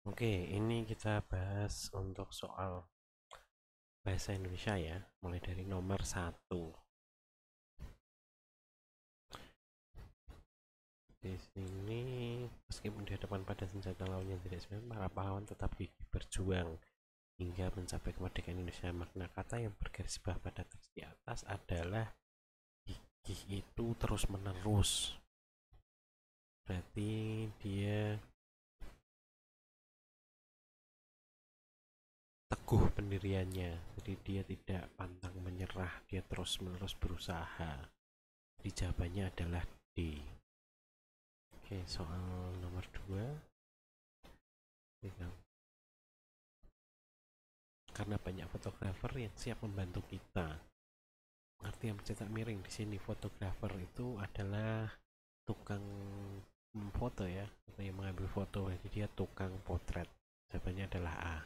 Oke, ini kita bahas untuk soal bahasa Indonesia ya, mulai dari nomor satu. Di sini, meskipun di hadapan pada senjata lawan yang tidak sebenarnya, para pahlawan tetap gigih berjuang hingga mencapai kemerdekaan Indonesia. Makna kata yang bergaris bawah pada teks di atas adalah gigih itu terus menerus. Berarti dia teguh pendiriannya, jadi dia tidak pantang menyerah, dia terus menerus berusaha. Jadi jawabannya adalah D. Oke, soal nomor 2. Karena banyak fotografer yang siap membantu kita. Arti yang mencetak miring di sini, fotografer itu adalah tukang foto ya, atau yang mengambil foto. Jadi dia tukang potret. Jawabannya adalah A.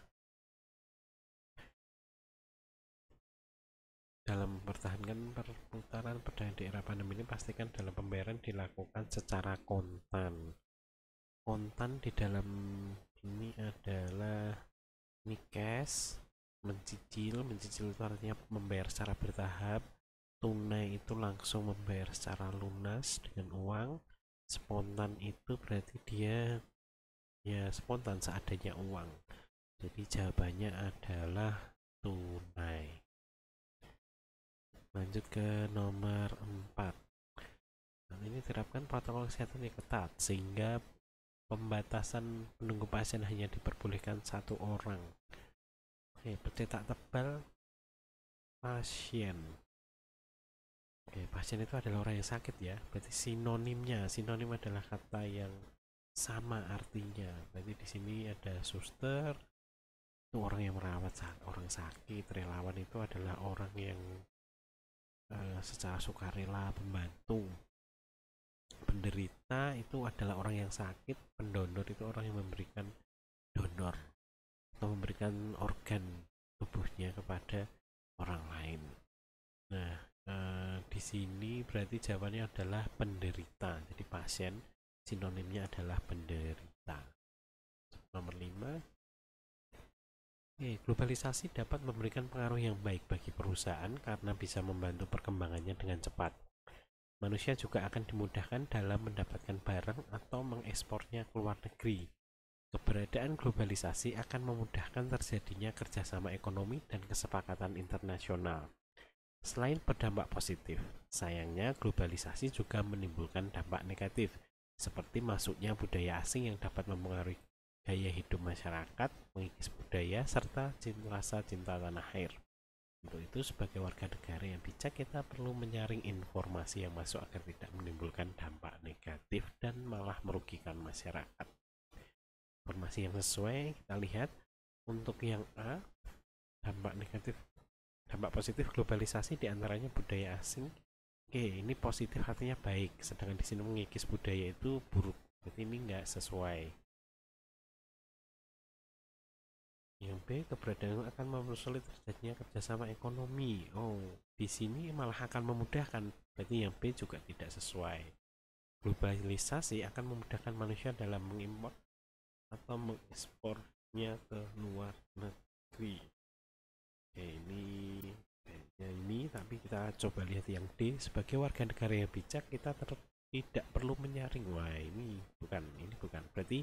Dalam mempertahankan perputaran perdana di era pandemi ini, pastikan dalam pembayaran dilakukan secara kontan. Kontan di dalam ini adalah ini cash, mencicil itu artinya membayar secara bertahap. Tunai itu langsung membayar secara lunas dengan uang. Spontan itu berarti dia ya spontan seadanya uang. Jadi jawabannya adalah tunai. Lanjut ke nomor 4. Nah, ini terapkan protokol kesehatan yang ketat sehingga pembatasan penunggu pasien hanya diperbolehkan satu orang. Oke, pencetak tebal pasien. Oke, pasien itu adalah orang yang sakit ya. Berarti sinonim adalah kata yang sama artinya. Berarti di sini ada suster, itu orang yang merawat orang sakit. Relawan itu adalah orang yang secara sukarela membantu. Penderita itu adalah orang yang sakit. Pendonor itu orang yang memberikan donor atau memberikan organ tubuhnya kepada orang lain. Nah, di sini berarti jawabannya adalah penderita. Jadi pasien sinonimnya adalah penderita. Nomor 5. Globalisasi dapat memberikan pengaruh yang baik bagi perusahaan karena bisa membantu perkembangannya dengan cepat. Manusia juga akan dimudahkan dalam mendapatkan barang atau mengekspornya ke luar negeri. Keberadaan globalisasi akan memudahkan terjadinya kerjasama ekonomi dan kesepakatan internasional. Selain berdampak positif, sayangnya globalisasi juga menimbulkan dampak negatif, seperti masuknya budaya asing yang dapat mempengaruhi gaya hidup masyarakat, mengikis budaya, serta rasa cinta tanah air. Untuk itu, sebagai warga negara yang bijak, kita perlu menyaring informasi yang masuk agar tidak menimbulkan dampak negatif dan malah merugikan masyarakat. Informasi yang sesuai, kita lihat untuk yang A, dampak negatif. Dampak positif globalisasi diantaranya budaya asing. Oke, ini positif artinya baik, sedangkan di sini mengikis budaya itu buruk. Jadi ini nggak sesuai. Yang B, keberadaan akan mempersulit terjadinya kerjasama ekonomi. Oh, di sini malah akan memudahkan. Berarti yang B juga tidak sesuai. Globalisasi akan memudahkan manusia dalam mengimpor atau mengekspornya ke luar negeri. Oke, ini tapi kita coba lihat yang D. Sebagai warga negara yang bijak, kita tidak perlu menyaring. Wah, ini bukan. Berarti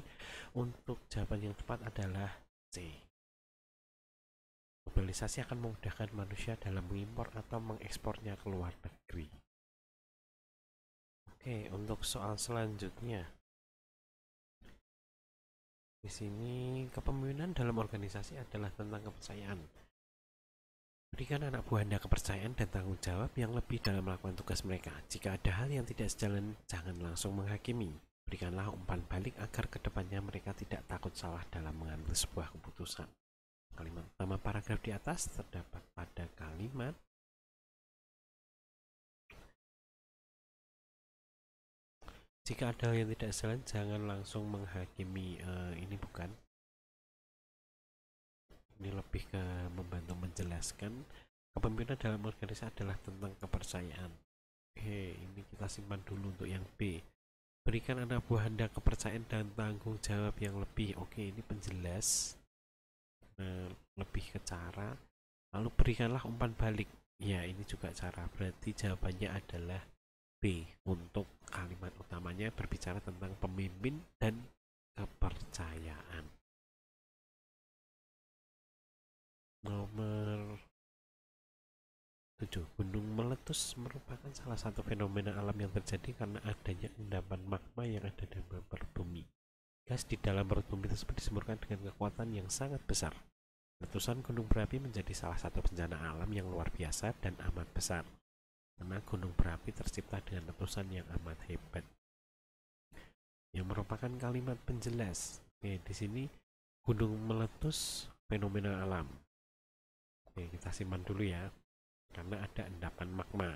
untuk jawaban yang tepat adalah C. Globalisasi akan memudahkan manusia dalam mengimpor atau mengekspornya ke luar negeri. Oke, untuk soal selanjutnya. Di sini kepemimpinan dalam organisasi adalah tentang kepercayaan. Berikan anak buah Anda kepercayaan dan tanggung jawab yang lebih dalam melakukan tugas mereka. Jika ada hal yang tidak sejalan, jangan langsung menghakimi. Berikanlah umpan balik agar kedepannya mereka tidak takut salah dalam mengambil sebuah keputusan. Kalimat utama paragraf di atas terdapat pada kalimat jika ada hal yang tidak sejalan, jangan langsung menghakimi. Ini bukan. Ini lebih ke membantu menjelaskan kepemimpinan dalam organisasi adalah tentang kepercayaan. Oke, ini kita simpan dulu untuk yang B. Berikan anak buah Anda kepercayaan dan tanggung jawab yang lebih. Oke, ini penjelas. Lebih ke cara. Lalu berikanlah umpan balik. Ya, ini juga cara. Berarti jawabannya adalah B untuk kalimat utamanya berbicara tentang pemimpin dan kepercayaan. Nomor 7. Gunung meletus merupakan salah satu fenomena alam yang terjadi karena adanya endapan magma yang ada di dalam perut bumi. Gas di dalam perut bumi tersebut disemburkan dengan kekuatan yang sangat besar. Letusan gunung berapi menjadi salah satu bencana alam yang luar biasa dan amat besar. Karena gunung berapi tercipta dengan letusan yang amat hebat. Yang merupakan kalimat penjelas. Oke, di sini gunung meletus fenomena alam. Oke, kita simpan dulu ya. Karena ada endapan magma.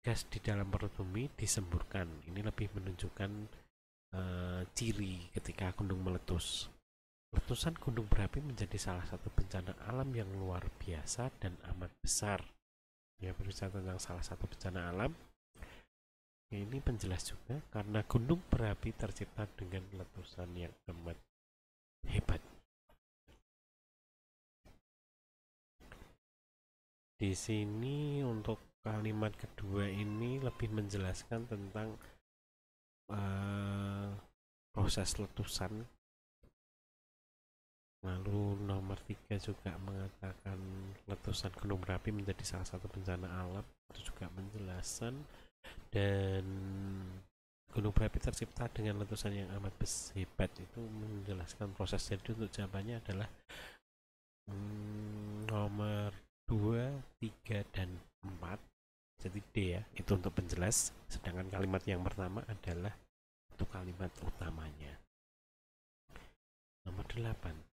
Gas di dalam perut bumi disemburkan. Ini lebih menunjukkan ciri ketika gunung meletus. Letusan gunung berapi menjadi salah satu bencana alam yang luar biasa dan amat besar. Ya, berbicara tentang salah satu bencana alam. Ini penjelas juga karena gunung berapi tercipta dengan letusan yang amat hebat. Di sini untuk kalimat kedua ini lebih menjelaskan tentang proses letusan. Lalu nomor 3 juga mengatakan letusan gunung berapi menjadi salah satu bencana alam. Itu juga menjelaskan. Dan gunung berapi tercipta dengan letusan yang amat hebat. Itu menjelaskan proses. Jadi untuk jawabannya adalah nomor 2, 3, dan 4. Jadi D ya, itu untuk penjelas. Sedangkan kalimat yang pertama adalah untuk kalimat utamanya. Nomor 8.